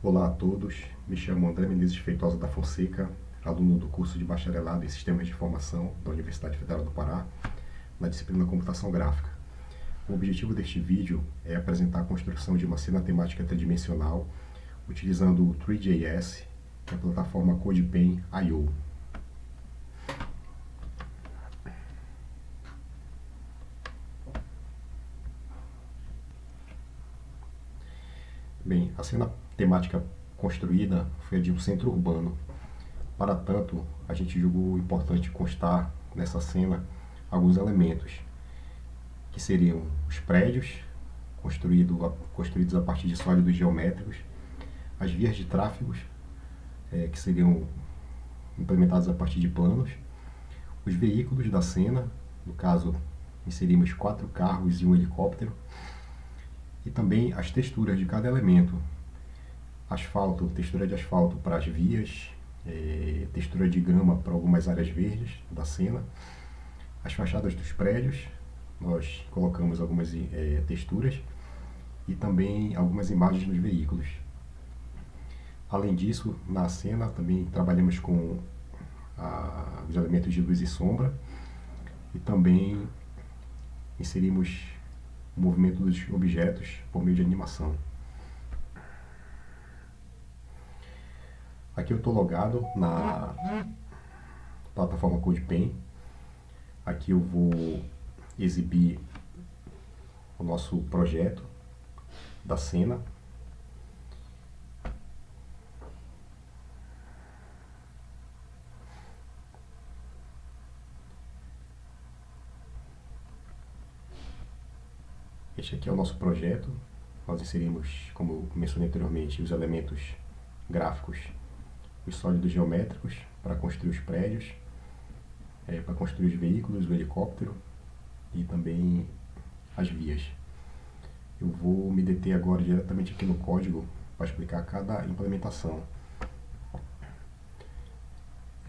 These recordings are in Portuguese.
Olá a todos, me chamo André Menezes Feitosa da Fonseca, aluno do curso de Bacharelado em Sistemas de Informação da Universidade Federal do Pará, na disciplina Computação Gráfica. O objetivo deste vídeo é apresentar a construção de uma cena temática tridimensional utilizando o Three.js e a plataforma CodePen.io. Bem, a cena temática construída foi a de um centro urbano. Para tanto, a gente julgou importante constar nessa cena alguns elementos, que seriam os prédios, construídos a partir de sólidos geométricos, as vias de tráfego, que seriam implementados a partir de planos, os veículos da cena, no caso, inserimos 4 carros e um helicóptero, e também as texturas de cada elemento. Asfalto, textura de asfalto para as vias, textura de grama para algumas áreas verdes da cena. As fachadas dos prédios, nós colocamos algumas texturas e também algumas imagens nos veículos. Além disso, na cena também trabalhamos com os elementos de luz e sombra e também inserimos o movimento dos objetos por meio de animação. Aqui eu estou logado na plataforma CodePen. Aqui eu vou exibir o nosso projeto da cena. Este aqui é o nosso projeto. Nós inserimos, como eu mencionei anteriormente, os elementos gráficos, os sólidos geométricos para construir os prédios, para construir os veículos, o helicóptero e também as vias. Eu vou me deter agora diretamente aqui no código para explicar cada implementação.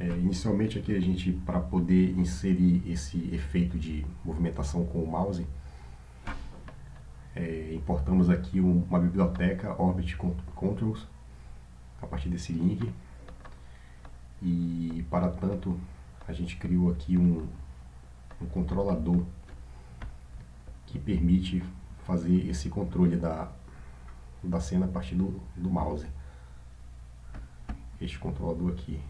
Inicialmente aqui a gente, para poder inserir esse efeito de movimentação com o mouse, importamos aqui uma biblioteca Orbit Controls a partir desse link, e para tanto a gente criou aqui um controlador que permite fazer esse controle da cena a partir do mouse. Este controlador aqui.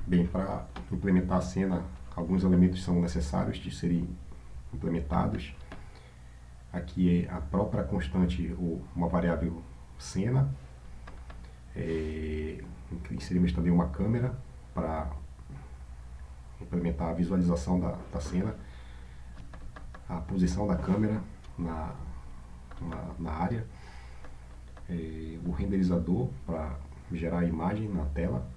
Bem, para implementar a cena, alguns elementos são necessários de serem implementados. Aqui é a própria constante, ou uma variável cena. Inserimos também uma câmera para implementar a visualização da cena, a posição da câmera na área, o renderizador para gerar a imagem na tela.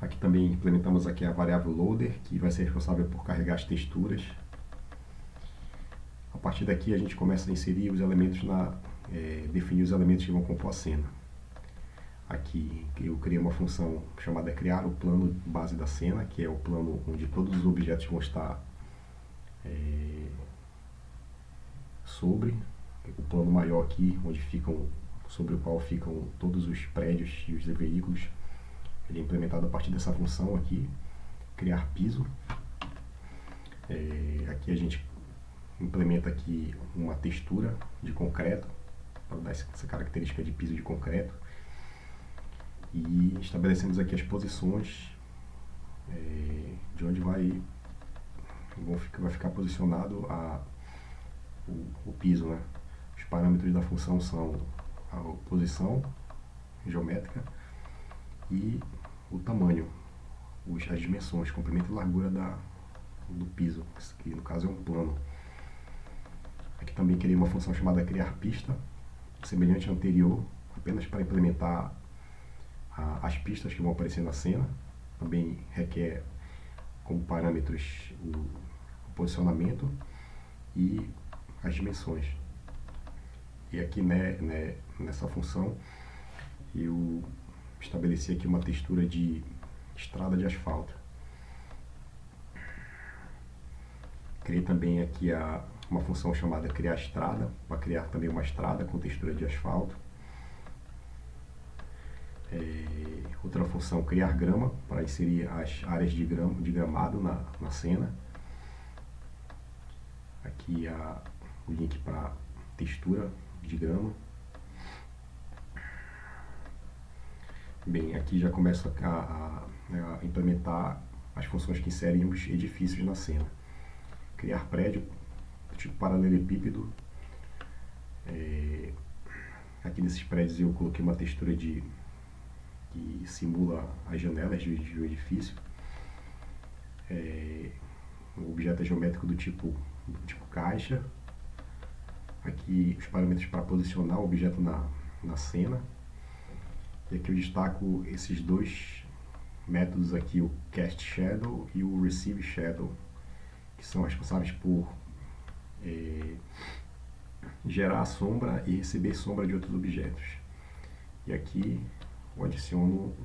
Aqui também implementamos aqui a variável loader, que vai ser responsável por carregar as texturas. A partir daqui a gente começa a inserir os elementos, definir os elementos que vão compor a cena. Aqui eu criei uma função chamada criar o plano base da cena, que é o plano onde todos os objetos vão estar sobre. O plano maior aqui, sobre o qual ficam todos os prédios e os veículos. Ele é implementado a partir dessa função aqui, criar piso. Aqui a gente implementa aqui uma textura de concreto, para dar essa característica de piso de concreto. E estabelecemos aqui as posições de onde vai ficar posicionado o piso, né? Os parâmetros da função são a posição geométrica e o tamanho, as dimensões, comprimento e largura do piso, que no caso é um plano. Aqui também criei uma função chamada criar pista, semelhante à anterior, apenas para implementar as pistas que vão aparecer na cena. Também requer como parâmetros o posicionamento e as dimensões. E aqui nessa função eu estabeleci aqui uma textura de estrada de asfalto. Criei também aqui uma função chamada criar estrada, para criar também uma estrada com textura de asfalto. Outra função, criar grama, para inserir as áreas de gramado na cena. Aqui o link para textura de grama. Bem, aqui já começa a implementar as funções que inserem os edifícios na cena. Criar prédio, tipo paralelepípedo. Aqui nesses prédios eu coloquei uma textura que simula as janelas do edifício. O objeto é geométrico do tipo caixa. Aqui os parâmetros para posicionar o objeto na cena. E aqui eu destaco esses dois métodos aqui, o Cast Shadow e o Receive Shadow, que são responsáveis por gerar sombra e receber sombra de outros objetos. E aqui eu adiciono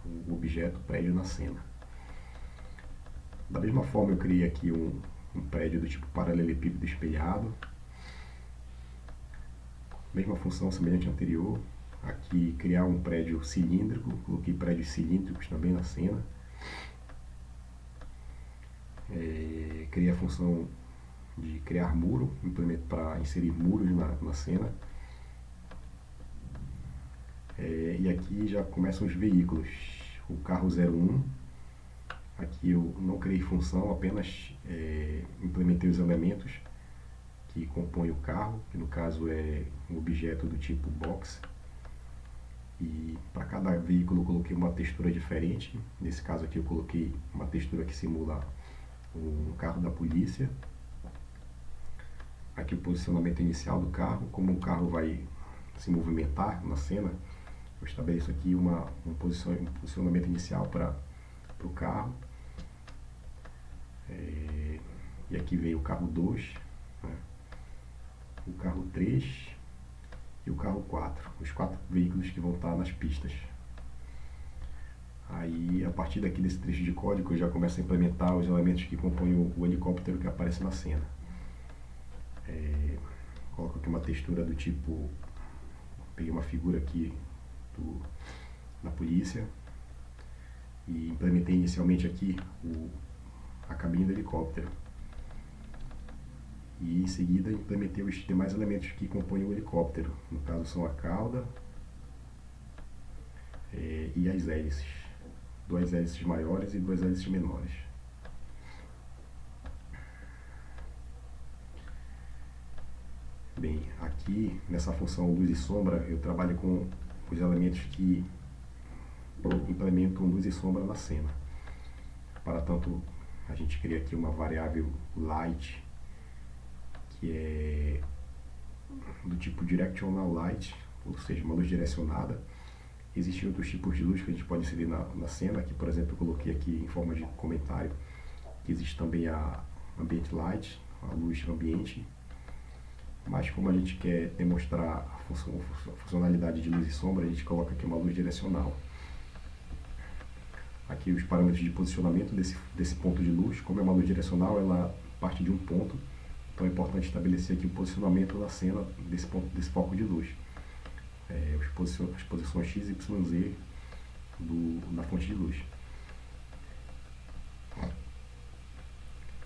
o objeto prédio na cena. Da mesma forma eu criei aqui um prédio do tipo paralelepípedo espelhado. Mesma função semelhante à anterior. Aqui criar um prédio cilíndrico, coloquei prédios cilíndricos também na cena. Criei a função de criar muro, para inserir muros na cena. E aqui já começam os veículos. O carro 01. Aqui eu não criei função, apenas implementei os elementos que compõem o carro, que no caso é um objeto do tipo box. E para cada veículo eu coloquei uma textura diferente. Nesse caso aqui eu coloquei uma textura que simula um carro da polícia. Aqui o posicionamento inicial do carro, como o carro vai se movimentar na cena, eu estabeleço aqui um posicionamento inicial para o carro. E aqui vem o carro 2, né? O carro 3 e o carro 4, os 4 veículos que vão estar nas pistas. Aí, a partir daqui desse trecho de código, eu já começo a implementar os elementos que compõem o helicóptero que aparece na cena. Coloco aqui uma textura do tipo, peguei uma figura aqui da polícia e implementei inicialmente aqui a cabine do helicóptero. E em seguida implementei os demais elementos que compõem o helicóptero. No caso são a cauda e as hélices. 2 hélices maiores e 2 hélices menores. Bem, aqui nessa função luz e sombra eu trabalho com os elementos que implementam luz e sombra na cena. Para tanto, a gente cria aqui uma variável light, que é do tipo directional light, ou seja, uma luz direcionada. Existem outros tipos de luz que a gente pode inserir na cena. Aqui, por exemplo, eu coloquei aqui em forma de comentário que existe também a ambient light, a luz ambiente. Mas como a gente quer demonstrar a funcionalidade de luz e sombra, a gente coloca aqui uma luz direcional. Aqui os parâmetros de posicionamento desse ponto de luz. Como é uma luz direcional, ela parte de um ponto. Então é importante estabelecer aqui o posicionamento na cena desse foco de luz. As posições X, Y, Z da fonte de luz.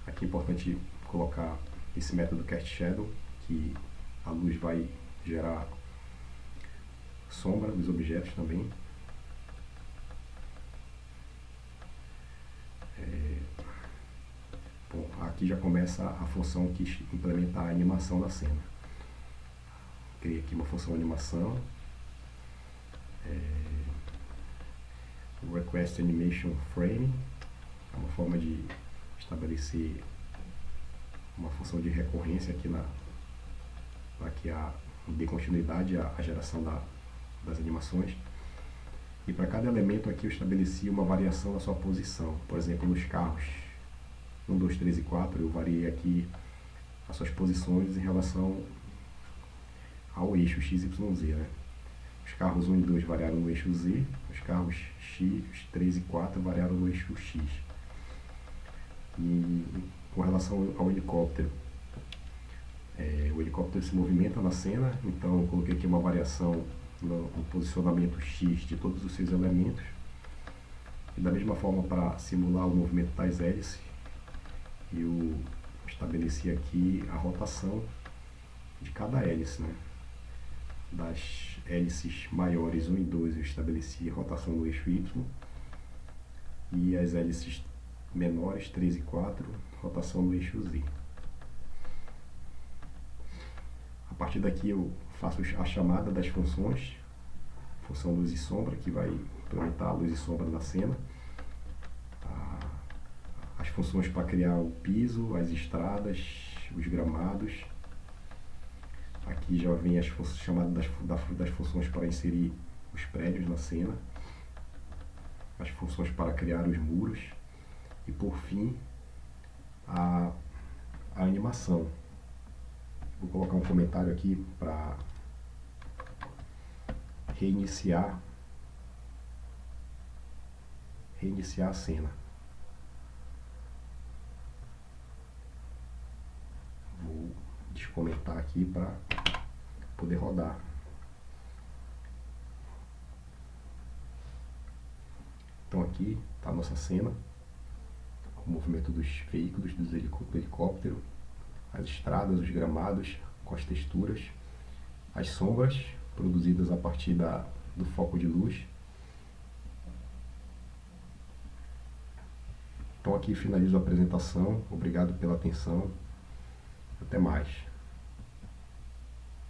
Aqui é importante colocar esse método Cast Shadow, que a luz vai gerar sombra dos objetos também. Bom, aqui já começa a função que implementa a animação da cena. Criei aqui uma função animação. Request Animation Frame é uma forma de estabelecer uma função de recorrência aqui para que dê continuidade à geração das animações. E para cada elemento aqui eu estabeleci uma variação da sua posição. Por exemplo, nos carros 1, 2, 3 e 4 eu variei aqui as suas posições em relação ao eixo X, Y, Z, né? Os carros 1 e 2 variaram no eixo Z, os carros X, 3 e 4 variaram no eixo X. E com relação ao helicóptero, O helicóptero se movimenta na cena, então eu coloquei aqui uma variação no posicionamento X de todos os seus elementos. E da mesma forma, para simular o movimento das hélices, eu estabeleci aqui a rotação de cada hélice, né? Das hélices maiores 1 e 2 eu estabeleci a rotação no eixo Y, e as hélices menores 3 e 4, rotação no eixo Z. A partir daqui eu faço a chamada das funções, função luz e sombra, que vai implementar a luz e sombra na cena, as funções para criar o piso, as estradas, os gramados. Aqui já vem as funções chamadas das funções para inserir os prédios na cena, as funções para criar os muros e, por fim, a animação. Vou colocar um comentário aqui para reiniciar a cena. Vou descomentar aqui para poder rodar. Então aqui está a nossa cena, o movimento dos veículos, do helicóptero, as estradas, os gramados com as texturas, as sombras produzidas a partir do foco de luz. Então aqui finalizo a apresentação. Obrigado pela atenção. Até mais.